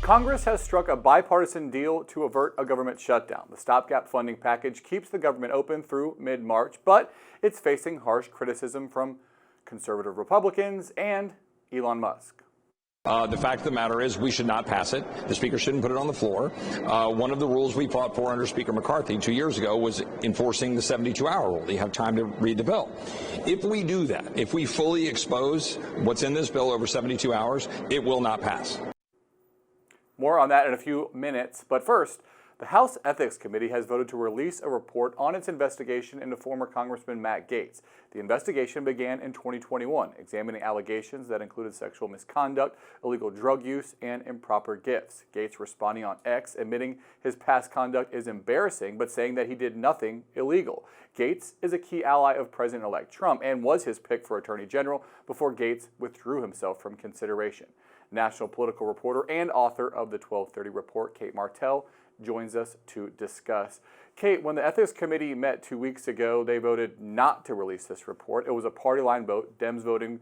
Congress has struck a bipartisan deal to avert a government shutdown. The stopgap funding package keeps the government open through mid-March, but it's facing harsh criticism from conservative Republicans and Elon Musk. The fact of the matter is we should not pass it. The Speaker shouldn't put it on the floor. One of the rules we fought for under Speaker McCarthy 2 years ago was enforcing the 72-hour rule. You have time to read the bill. If we do that, if we fully expose what's in this bill over 72 hours, it will not pass. More on that in a few minutes, but first, the House Ethics Committee has voted to release a report on its investigation into former Congressman Matt Gaetz. The investigation began in 2021, examining allegations that included sexual misconduct, illegal drug use, and improper gifts. Gaetz responding on X, admitting his past conduct is embarrassing, but saying that he did nothing illegal. Gaetz is a key ally of President-elect Trump and was his pick for Attorney General before Gaetz withdrew himself from consideration. National political reporter and author of the 1230 report, Cate Martell, joins us to discuss. Cate, when the Ethics Committee met 2 weeks ago, they voted not to release this report. It was a party line vote, Dems voting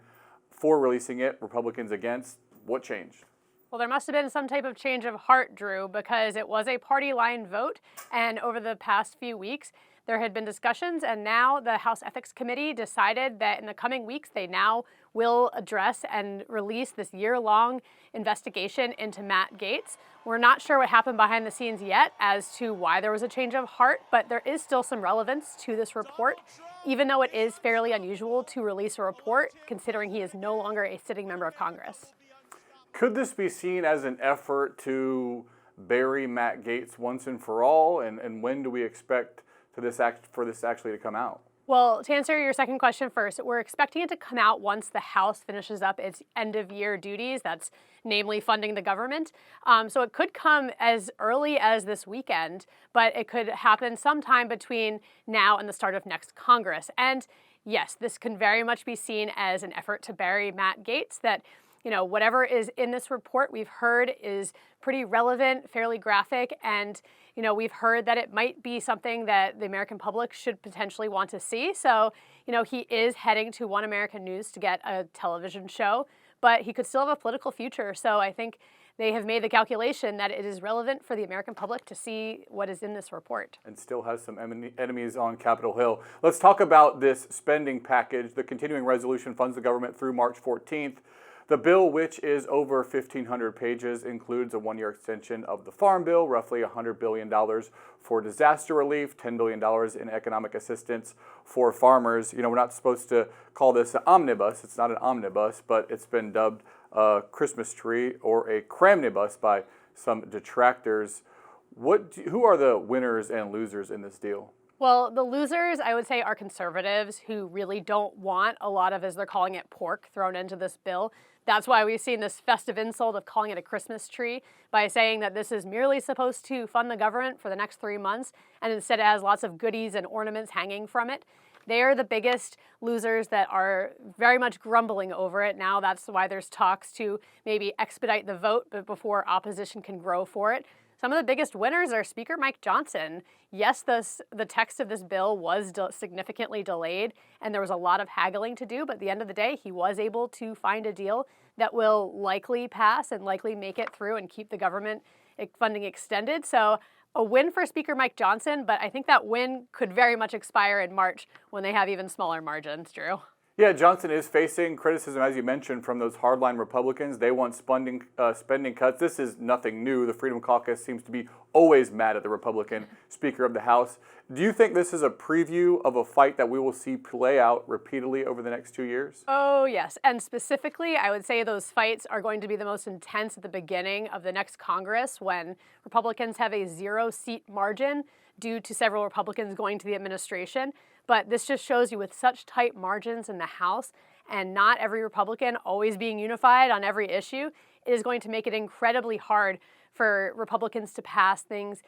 for releasing it, Republicans against. What changed? Well, there must have been some type of change of heart, Drew, because it was a party line vote, and over the past few weeks, there had been discussions, and now the House Ethics Committee decided that in the coming weeks, they now will address and release this year-long investigation into Matt Gaetz. We're not sure what happened behind the scenes yet as to why there was a change of heart, but there is still some relevance to this report, even though it is fairly unusual to release a report, considering he is no longer a sitting member of Congress. Could this be seen as an effort to bury Matt Gaetz once and for all? And when do we expect for this actually to come out? Well, to answer your second question first, we're expecting it to come out once the House finishes up its end-of-year duties. That's namely funding the government. So it could come as early as this weekend, but it could happen sometime between now and the start of next Congress. And yes, this can very much be seen as an effort to bury Matt Gaetz, that whatever is in this report we've heard is pretty relevant, fairly graphic, and we've heard that it might be something that the American public should potentially want to see. So, he is heading to One American News to get a television show, but he could still have a political future. So I think they have made the calculation that it is relevant for the American public to see what is in this report. And still has some enemies on Capitol Hill. Let's talk about this spending package. The continuing resolution funds the government through March 14th. The bill, which is over 1,500 pages, includes a one-year extension of the Farm Bill, roughly $100 billion for disaster relief, $10 billion in economic assistance for farmers. We're not supposed to call this an omnibus. It's not an omnibus, but it's been dubbed a Christmas tree or a cramnibus by some detractors. Who are the winners and losers in this deal? Well, the losers, I would say, are conservatives who really don't want a lot of, as they're calling it, pork thrown into this bill. That's why we've seen this festive insult of calling it a Christmas tree by saying that this is merely supposed to fund the government for the next 3 months, and instead it has lots of goodies and ornaments hanging from it. They are the biggest losers that are very much grumbling over it. Now that's why there's talks to maybe expedite the vote but before opposition can grow for it. Some of the biggest winners are Speaker Mike Johnson. Yes, the text of this bill was significantly delayed, and there was a lot of haggling to do, but at the end of the day, he was able to find a deal that will likely pass and likely make it through and keep the government funding extended. So a win for Speaker Mike Johnson, but I think that win could very much expire in March when they have even smaller margins, Drew. Yeah, Johnson is facing criticism, as you mentioned, from those hardline Republicans. They want spending cuts. This is nothing new. The Freedom Caucus seems to be always mad at the Republican Speaker of the House. Do you think this is a preview of a fight that we will see play out repeatedly over the next 2 years? Oh, yes. And specifically, I would say those fights are going to be the most intense at the beginning of the next Congress, when Republicans have a 0-seat margin due to several Republicans going to the administration. But this just shows you, with such tight margins in the House and not every Republican always being unified on every issue, it is going to make it incredibly hard for Republicans to pass things,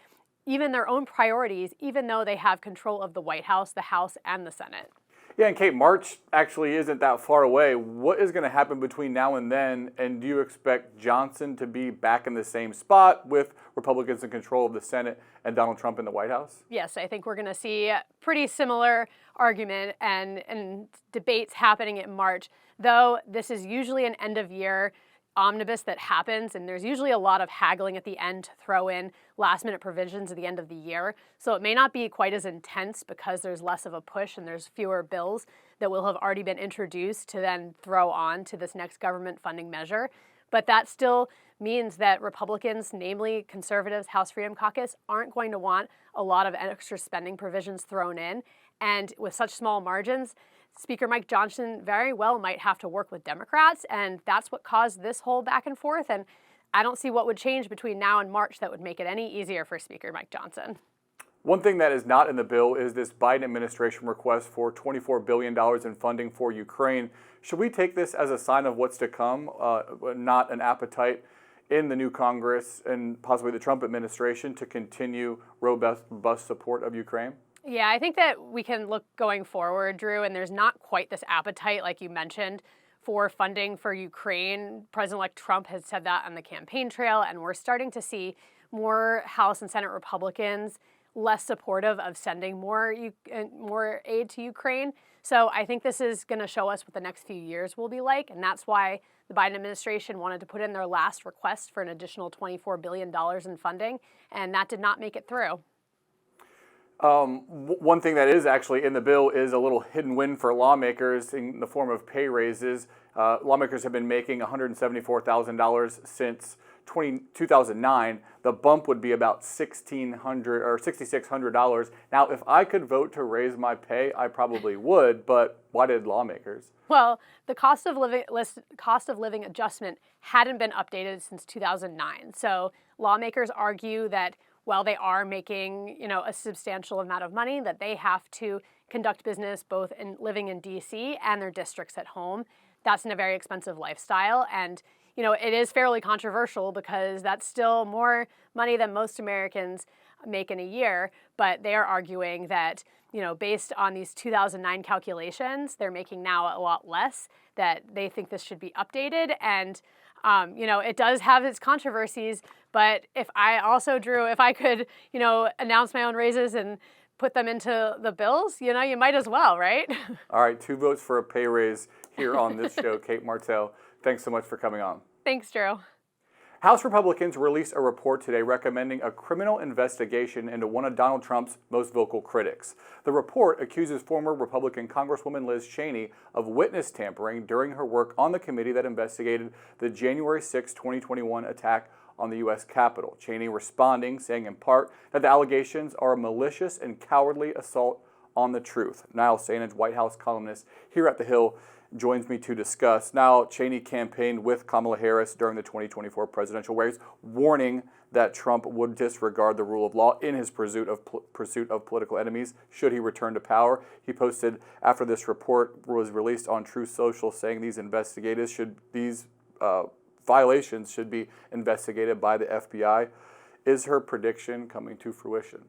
even their own priorities, even though they have control of the White House, the House, and the Senate. Yeah, and Cate, March actually isn't that far away. What is going to happen between now and then? And do you expect Johnson to be back in the same spot with Republicans in control of the Senate and Donald Trump in the White House? Yes, I think we're going to see a pretty similar argument and debates happening in March, though this is usually an end of year omnibus that happens, and there's usually a lot of haggling at the end to throw in last-minute provisions at the end of the year. So it may not be quite as intense because there's less of a push and there's fewer bills that will have already been introduced to then throw on to this next government funding measure. But that still means that Republicans, namely conservatives, House Freedom Caucus, aren't going to want a lot of extra spending provisions thrown in. And with such small margins, Speaker Mike Johnson very well might have to work with Democrats, and that's what caused this whole back and forth. And I don't see what would change between now and March that would make it any easier for Speaker Mike Johnson. One thing that is not in the bill is this Biden administration request for $24 billion in funding for Ukraine. Should we take this as a sign of what's to come, not an appetite in the new Congress and possibly the Trump administration to continue robust support of Ukraine? Yeah, I think that we can look going forward, Drew, and there's not quite this appetite, like you mentioned, for funding for Ukraine. President-elect Trump has said that on the campaign trail, and we're starting to see more House and Senate Republicans less supportive of sending more aid to Ukraine. So I think this is going to show us what the next few years will be like, and that's why the Biden administration wanted to put in their last request for an additional $24 billion in funding, and that did not make it through. One thing that is actually in the bill is a little hidden win for lawmakers in the form of pay raises. Lawmakers have been making $174,000 since 2009. The bump would be about $1,600 or $6,600. Now, if I could vote to raise my pay, I probably would, but why did lawmakers? Well, the cost of living adjustment hadn't been updated since 2009. So lawmakers argue that while they are making, a substantial amount of money, that they have to conduct business both in living in D.C. and their districts at home. That's in a very expensive lifestyle. And, it is fairly controversial because that's still more money than most Americans make in a year. But they are arguing that, based on these 2009 calculations, they're making now a lot less, that they think this should be updated. And it does have its controversies, but if I could, announce my own raises and put them into the bills, you might as well, right? All right, 2 votes for a pay raise here on this show. Cate Martell, thanks so much for coming on. Thanks, Drew. House Republicans released a report today recommending a criminal investigation into one of Donald Trump's most vocal critics. The report accuses former Republican Congresswoman Liz Cheney of witness tampering during her work on the committee that investigated the January 6, 2021 attack on the U.S. Capitol. Cheney responding, saying in part that the allegations are a malicious and cowardly assault on the truth. Niall Stanage, White House columnist here at The Hill, joins me to discuss. Now, Cheney campaigned with Kamala Harris during the 2024 presidential race, warning that Trump would disregard the rule of law in his pursuit of political enemies should he return to power. He posted after this report was released on Truth Social, saying these violations should be investigated by the FBI. Is her prediction coming to fruition?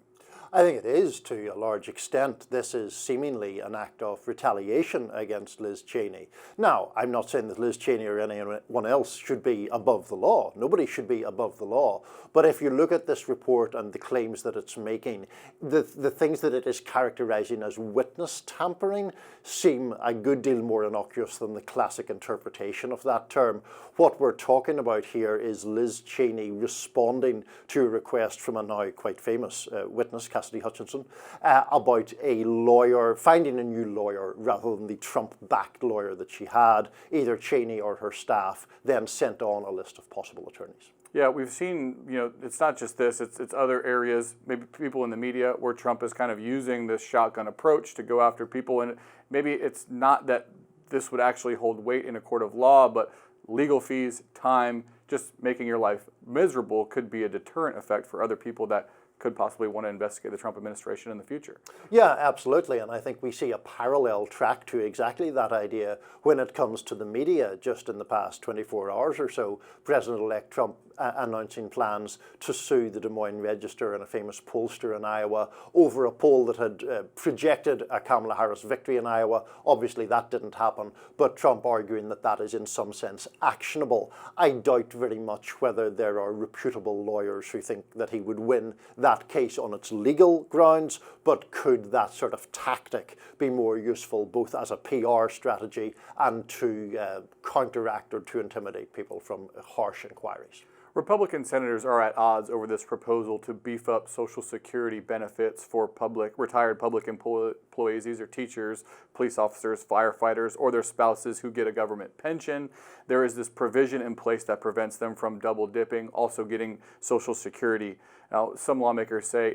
I think it is to a large extent. This is seemingly an act of retaliation against Liz Cheney. Now, I'm not saying that Liz Cheney or anyone else should be above the law. Nobody should be above the law. But if you look at this report and the claims that it's making, the things that it is characterizing as witness tampering seem a good deal more innocuous than the classic interpretation of that term. What we're talking about here is Liz Cheney responding to a request from a now quite famous witness, Cassidy Hutchinson, about a lawyer, finding a new lawyer rather than the Trump-backed lawyer that she had, either Cheney or her staff, then sent on a list of possible attorneys. Yeah, we've seen, it's not just this, it's other areas, maybe people in the media where Trump is kind of using this shotgun approach to go after people. And maybe it's not that this would actually hold weight in a court of law, but legal fees, time, just making your life miserable could be a deterrent effect for other people that could possibly want to investigate the Trump administration in the future. Yeah, absolutely. And I think we see a parallel track to exactly that idea when it comes to the media. Just in the past 24 hours or so, President-elect Trump announcing plans to sue the Des Moines Register and a famous pollster in Iowa over a poll that had projected a Kamala Harris victory in Iowa. Obviously, that didn't happen, but Trump arguing that that is in some sense actionable. I doubt very much whether there are reputable lawyers who think that he would win that that case on its legal grounds, but could that sort of tactic be more useful both as a PR strategy and to counteract or to intimidate people from harsh inquiries? Republican senators are at odds over this proposal to beef up Social Security benefits for retired public employees. These are teachers, police officers, firefighters, or their spouses who get a government pension. There is this provision in place that prevents them from double dipping, also getting Social Security. Now, some lawmakers say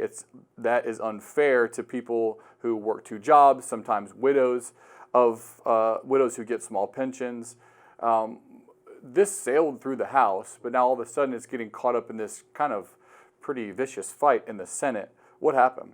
that is unfair to people who work two jobs, sometimes widows who get small pensions. This sailed through the House, but now all of a sudden it's getting caught up in this kind of pretty vicious fight in the Senate. What happened?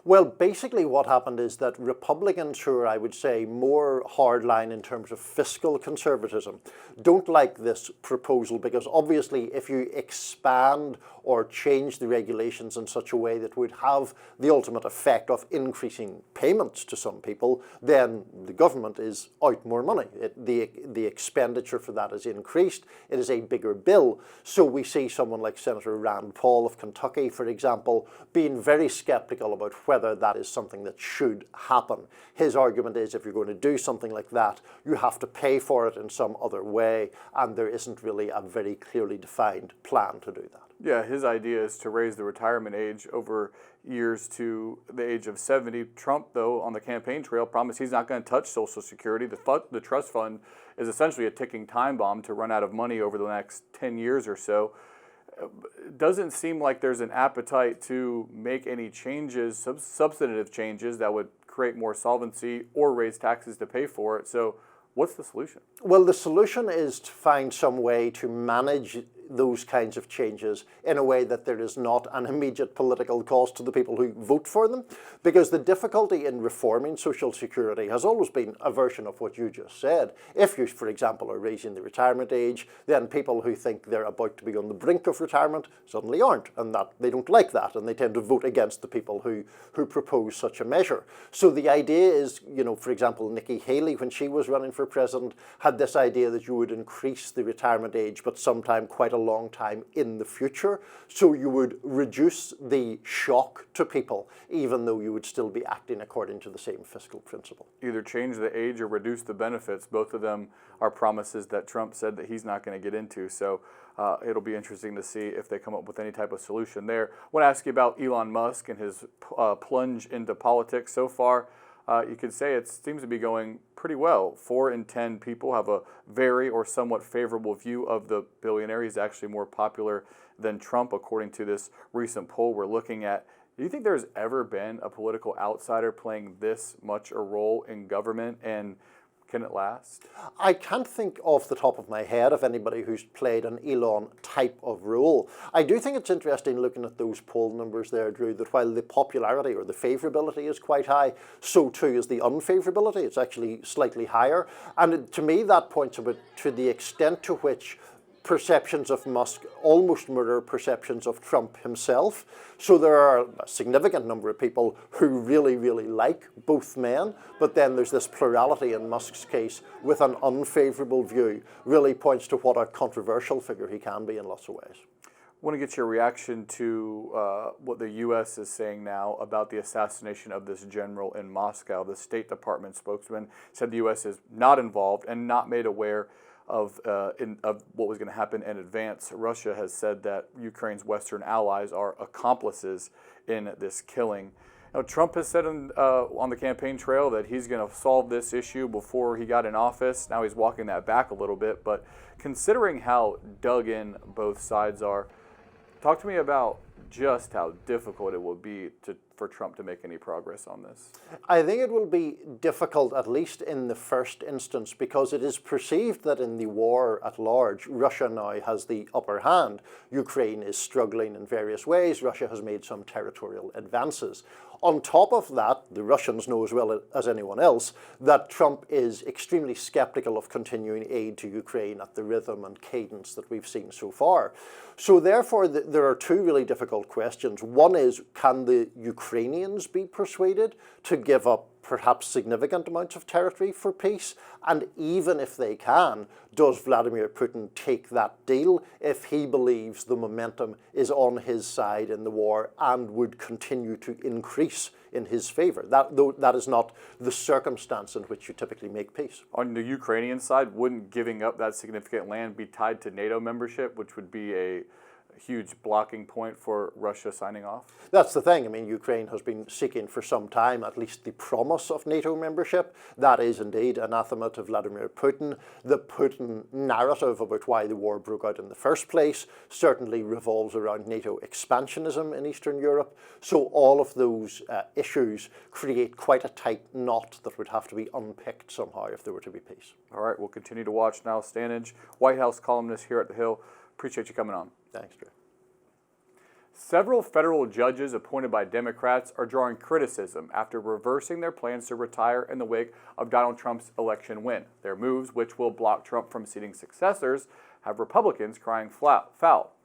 Well, basically what happened is that Republicans, who are, I would say, more hardline in terms of fiscal conservatism, don't like this proposal because obviously if you expand or change the regulations in such a way that would have the ultimate effect of increasing payments to some people, then the government is out more money. The expenditure for that is increased. It is a bigger bill. So we see someone like Senator Rand Paul of Kentucky, for example, being very skeptical about whether that is something that should happen. His argument is if you're going to do something like that, you have to pay for it in some other way, and there isn't really a very clearly defined plan to do that. Yeah, his idea is to raise the retirement age over years to the age of 70. Trump, though, on the campaign trail, promised he's not going to touch Social Security. The trust fund is essentially a ticking time bomb to run out of money over the next 10 years or so. It doesn't seem like there's an appetite to make any changes, substantive changes that would create more solvency or raise taxes to pay for it. So what's the solution? Well, the solution is to find some way to manage those kinds of changes in a way that there is not an immediate political cost to the people who vote for them. Because the difficulty in reforming Social Security has always been a version of what you just said. If you, for example, are raising the retirement age, then people who think they're about to be on the brink of retirement suddenly aren't, and that they don't like that, and they tend to vote against the people who propose such a measure. So the idea is, for example, Nikki Haley, when she was running for president, had this idea that you would increase the retirement age, but sometime quite a long time in the future. So you would reduce the shock to people, even though you would still be acting according to the same fiscal principle. Either change the age or reduce the benefits. Both of them are promises that Trump said that he's not going to get into. So it'll be interesting to see if they come up with any type of solution there. I want to ask you about Elon Musk and his plunge into politics so far. You could say it seems to be going pretty well. 4 in 10 people have a very or somewhat favorable view of the billionaire. He's actually more popular than Trump, according to this recent poll we're looking at. Do you think there's ever been a political outsider playing this much a role in government, and can it last? I can't think off the top of my head of anybody who's played an Elon type of role. I do think it's interesting looking at those poll numbers there, Drew, that while the popularity or the favourability is quite high, so too is the unfavourability. It's actually slightly higher. And to me, that points a bit to the extent to which perceptions of Musk almost mirror perceptions of Trump himself. So there are a significant number of people who really, really like both men, but then there's this plurality in Musk's case with an unfavourable view, really points to what a controversial figure he can be in lots of ways. I want to get your reaction to what the U.S. is saying now about the assassination of this general in Moscow. The State Department spokesman said the U.S. is not involved and not made aware of what was going to happen in advance. Russia has said that Ukraine's Western allies are accomplices in this killing. Now, Trump has said on the campaign trail that he's going to solve this issue before he got in office. Now he's walking that back a little bit, but considering how dug in both sides are, talk to me about just how difficult it will be for Trump to make any progress on this. I think it will be difficult, at least in the first instance, because it is perceived that in the war at large, Russia now has the upper hand. Ukraine is struggling in various ways. Russia has made some territorial advances. On top of that, the Russians know as well as anyone else that Trump is extremely skeptical of continuing aid to Ukraine at the rhythm and cadence that we've seen so far. So therefore, there are two really difficult questions. One is, can the Ukrainians be persuaded to give up perhaps significant amounts of territory for peace? And even if they can, does Vladimir Putin take that deal if he believes the momentum is on his side in the war and would continue to increase in his favor? That is not the circumstance in which you typically make peace. On the Ukrainian side, wouldn't giving up that significant land be tied to NATO membership, which would be a huge blocking point for Russia signing off? That's the thing. I mean, Ukraine has been seeking for some time at least the promise of NATO membership. That is indeed anathema to Vladimir Putin. The Putin narrative about why the war broke out in the first place certainly revolves around NATO expansionism in Eastern Europe. So all of those issues create quite a tight knot that would have to be unpicked somehow if there were to be peace. All right, we'll continue to watch. Niall Stanage, White House columnist here at The Hill. Appreciate you coming on. Thanks, Drew. Several federal judges appointed by Democrats are drawing criticism after reversing their plans to retire in the wake of Donald Trump's election win. Their moves, which will block Trump from seating successors, have Republicans crying foul.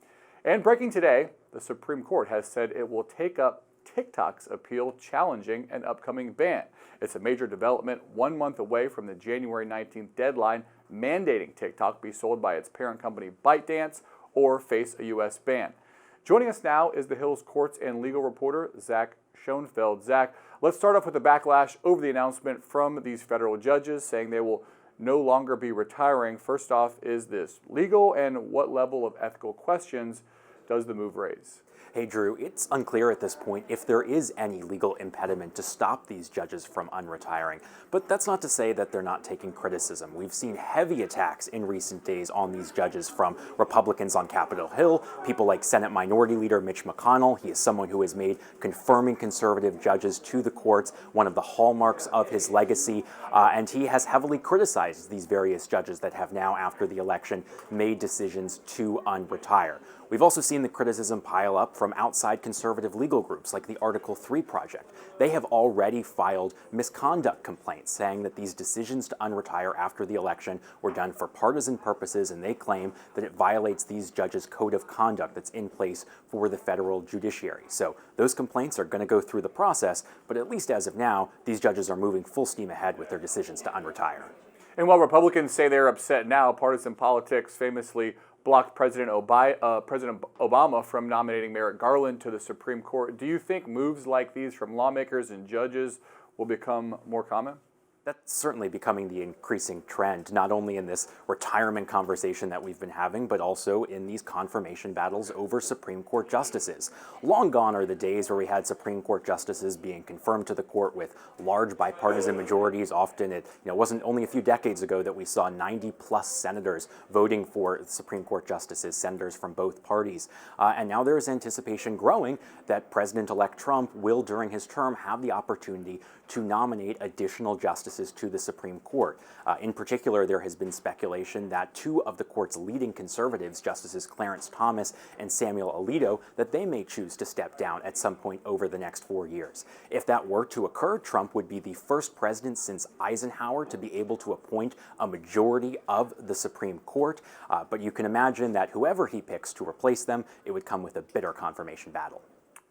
And breaking today, the Supreme Court has said it will take up TikTok's appeal challenging an upcoming ban. It's a major development 1 month away from the January 19th deadline mandating TikTok be sold by its parent company ByteDance or face a U.S. ban. Joining us now is the Hill's courts and legal reporter, Zach Schoenfeld. Zach, let's start off with the backlash over the announcement from these federal judges saying they will no longer be retiring. First off, is this legal, and what level of ethical questions does the move raise? Hey, Drew, it's unclear at this point if there is any legal impediment to stop these judges from unretiring. But that's not to say that they're not taking criticism. We've seen heavy attacks in recent days on these judges from Republicans on Capitol Hill, people like Senate Minority Leader Mitch McConnell. He is someone who has made confirming conservative judges to the courts one of the hallmarks of his legacy, and he has heavily criticized these various judges that have now, after the election, made decisions to unretire. We've also seen the criticism pile up from outside conservative legal groups like the Article 3 Project. They have already filed misconduct complaints saying that these decisions to unretire after the election were done for partisan purposes, and they claim that it violates these judges' code of conduct that's in place for the federal judiciary. So those complaints are going to go through the process, but at least as of now, these judges are moving full steam ahead with their decisions to unretire. And while Republicans say they're upset now, partisan politics famously blocked President Obama from nominating Merrick Garland to the Supreme Court. Do you think moves like these from lawmakers and judges will become more common? That's certainly becoming the increasing trend, not only in this retirement conversation that we've been having, but also in these confirmation battles over Supreme Court justices. Long gone are the days where we had Supreme Court justices being confirmed to the court with large bipartisan majorities. Often it wasn't only a few decades ago that we saw 90-plus senators voting for Supreme Court justices, senators from both parties. And now there is anticipation growing that President-elect Trump will, during his term, have the opportunity to nominate additional justices to the Supreme Court. In particular, there has been speculation that two of the court's leading conservatives, Justices Clarence Thomas and Samuel Alito, that they may choose to step down at some point over the next 4 years. If that were to occur, Trump would be the first president since Eisenhower to be able to appoint a majority of the Supreme Court. But you can imagine that whoever he picks to replace them, it would come with a bitter confirmation battle.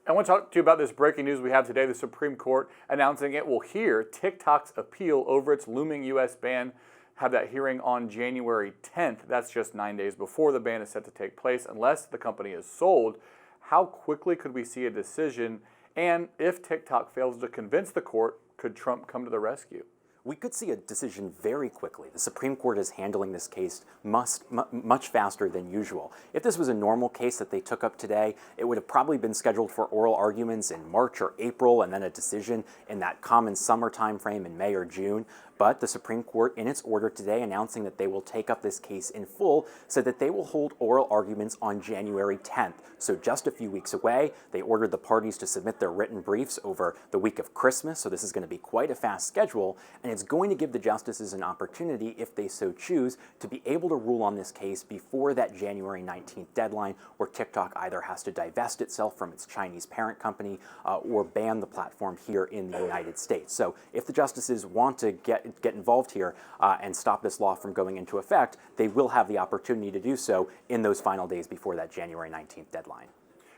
I want to talk to you about this breaking news we have today. The Supreme Court announcing it will hear TikTok's appeal over its looming U.S. ban. Have that hearing on January 10th. That's just 9 days before the ban is set to take place, unless the company is sold. How quickly could we see a decision? And if TikTok fails to convince the court, could Trump come to the rescue? We could see a decision very quickly. The Supreme Court is handling this case much faster than usual. If this was a normal case that they took up today, it would have probably been scheduled for oral arguments in March or April, and then a decision in that common summer time frame in May or June. But the Supreme Court, in its order today, announcing that they will take up this case in full, said that they will hold oral arguments on January 10th. So just a few weeks away. They ordered the parties to submit their written briefs over the week of Christmas. So this is going to be quite a fast schedule. And it's going to give the justices an opportunity, if they so choose, to be able to rule on this case before that January 19th deadline, where TikTok either has to divest itself from its Chinese parent company or ban the platform here in the United States. So if the justices want to get involved here and stop this law from going into effect, they will have the opportunity to do so in those final days before that January 19th deadline.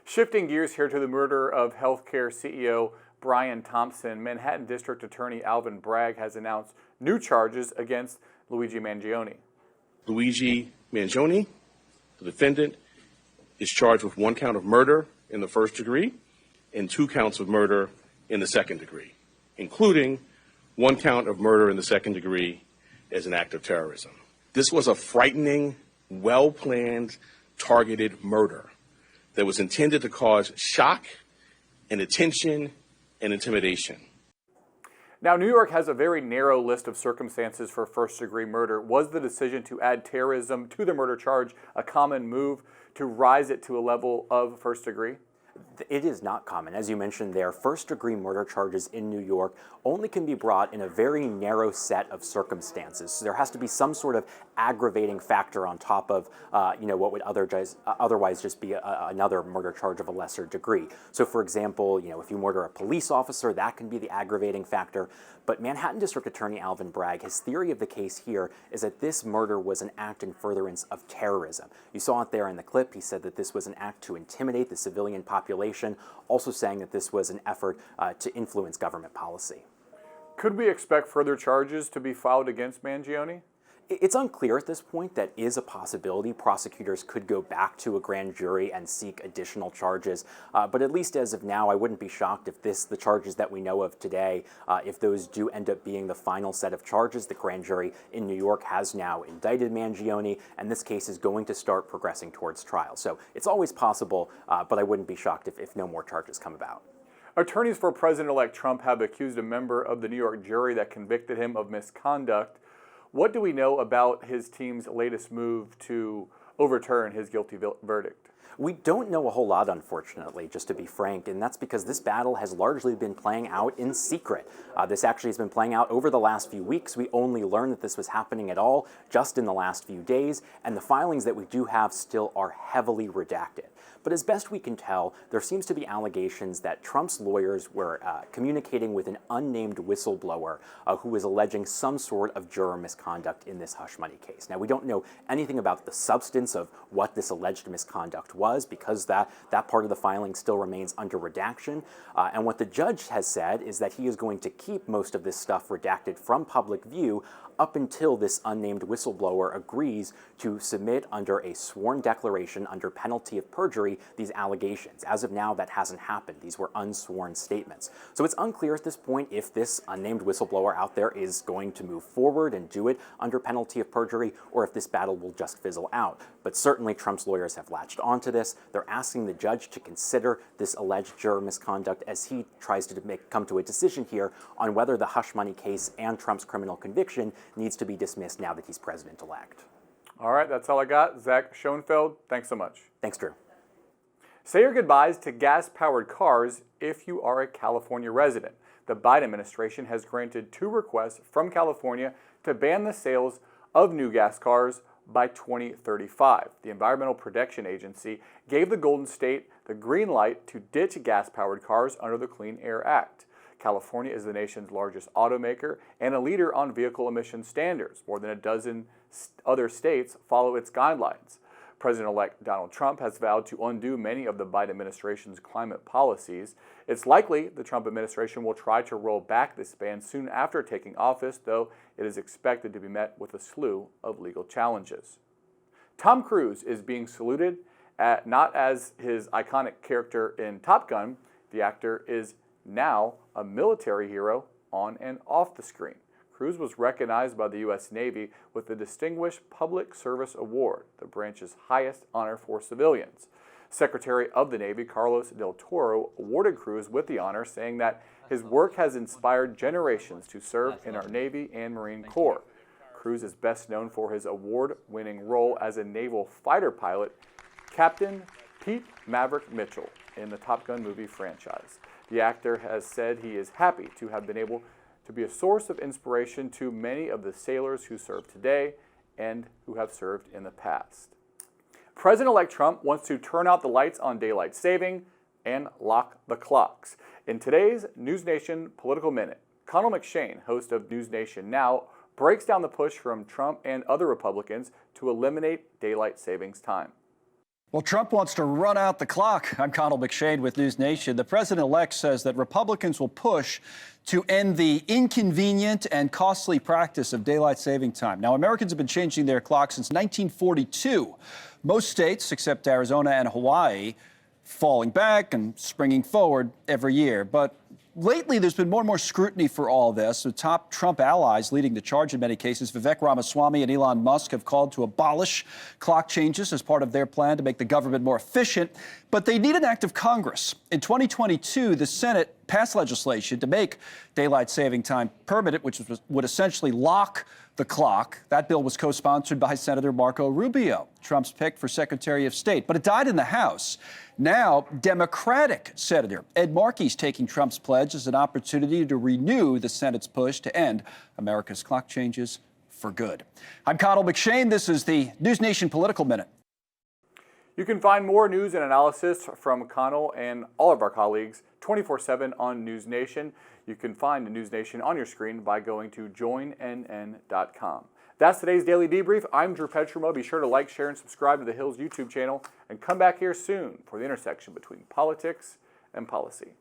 Shifting gears here to the murder of healthcare CEO Brian Thompson, Manhattan District Attorney Alvin Bragg has announced new charges against Luigi Mangione. Luigi Mangione, the defendant, is charged with 1 count of murder in the first degree and 2 counts of murder in the second degree, including 1 count of murder in the second degree as an act of terrorism. This was a frightening, well-planned, targeted murder that was intended to cause shock and attention and intimidation. Now, New York has a very narrow list of circumstances for first-degree murder. Was the decision to add terrorism to the murder charge a common move to rise it to a level of first degree? It is not common. As you mentioned there, first-degree murder charges in New York only can be brought in a very narrow set of circumstances. So there has to be some sort of aggravating factor on top of, what would otherwise just be another murder charge of a lesser degree. So, for example, if you murder a police officer, that can be the aggravating factor. But Manhattan District Attorney Alvin Bragg, his theory of the case here is that this murder was an act in furtherance of terrorism. You saw it there in the clip. He said that this was an act to intimidate the civilian population, also saying that this was an effort to influence government policy. Could we expect further charges to be filed against Mangione? It's unclear at this point. That is a possibility. Prosecutors could go back to a grand jury and seek additional charges. But at least as of now, I wouldn't be shocked if the charges that we know of today, if those do end up being the final set of charges. The grand jury in New York has now indicted Mangione, and this case is going to start progressing towards trial. So it's always possible, but I wouldn't be shocked if no more charges come about. Attorneys for President-elect Trump have accused a member of the New York jury that convicted him of misconduct. What do we know about his team's latest move to overturn his guilty verdict? We don't know a whole lot, unfortunately, just to be frank, and that's because this battle has largely been playing out in secret. This actually has been playing out over the last few weeks. We only learned that this was happening at all just in the last few days, and the filings that we do have still are heavily redacted. But as best we can tell, there seems to be allegations that Trump's lawyers were communicating with an unnamed whistleblower who was alleging some sort of juror misconduct in this hush money case. Now, we don't know anything about the substance of what this alleged misconduct was because that part of the filing still remains under redaction. And what the judge has said is that he is going to keep most of this stuff redacted from public view up until this unnamed whistleblower agrees to submit under a sworn declaration under penalty of perjury these allegations. As of now, that hasn't happened. These were unsworn statements. So it's unclear at this point if this unnamed whistleblower out there is going to move forward and do it under penalty of perjury or if this battle will just fizzle out. But certainly Trump's lawyers have latched onto this. They're asking the judge to consider this alleged juror misconduct as he tries to come to a decision here on whether the hush money case and Trump's criminal conviction needs to be dismissed now that he's president-elect. All right, that's all I got. Zach Schoenfeld, thanks so much. Thanks, Drew. Say your goodbyes to gas-powered cars if you are a California resident. The Biden administration has granted 2 requests from California to ban the sales of new gas cars by 2035. The Environmental Protection Agency gave the Golden State the green light to ditch gas-powered cars under the Clean Air Act. California is the nation's largest automaker and a leader on vehicle emission standards. More than a dozen other states follow its guidelines. President-elect Donald Trump has vowed to undo many of the Biden administration's climate policies. It's likely the Trump administration will try to roll back this ban soon after taking office, though it is expected to be met with a slew of legal challenges. Tom Cruise is being saluted, not as his iconic character in Top Gun. The actor is now a military hero on and off the screen. Cruise was recognized by the U.S. Navy with the Distinguished Public Service Award, the branch's highest honor for civilians. Secretary of the Navy Carlos del Toro awarded Cruise with the honor, saying that his work has inspired generations to serve in our Navy and Marine Corps. Cruise is best known for his award-winning role as a naval fighter pilot, Captain Pete Maverick Mitchell, in the Top Gun movie franchise. The actor has said he is happy to have been able to be a source of inspiration to many of the sailors who serve today and who have served in the past. President-elect Trump wants to turn out the lights on daylight saving and lock the clocks. In today's News Nation Political Minute, Connell McShane, host of News Nation Now, breaks down the push from Trump and other Republicans to eliminate daylight savings time. Well, Trump wants to run out the clock. I'm Conal McShane with News Nation. The president-elect says that Republicans will push to end the inconvenient and costly practice of daylight saving time. Now, Americans have been changing their clocks since 1942. Most states, except Arizona and Hawaii, falling back and springing forward every year. But lately, there's been more and more scrutiny for all this. The top Trump allies leading the charge in many cases, Vivek Ramaswamy and Elon Musk, have called to abolish clock changes as part of their plan to make the government more efficient. But they need an act of Congress. In 2022, the Senate passed legislation to make daylight saving time permanent, which would essentially lock the clock. That bill was co-sponsored by Senator Marco Rubio, Trump's pick for Secretary of State. But it died in the House. Now, Democratic Senator Ed Markey's taking Trump's pledge as an opportunity to renew the Senate's push to end America's clock changes for good. I'm Conal McShane. This is the News Nation Political Minute. You can find more news and analysis from Conal and all of our colleagues 24/7 on News Nation. You can find the News Nation on your screen by going to joinnn.com. That's today's Daily Debrief. I'm Drew Petrimoulx. Be sure to like, share, and subscribe to the Hill's YouTube channel, and come back here soon for the intersection between politics and policy.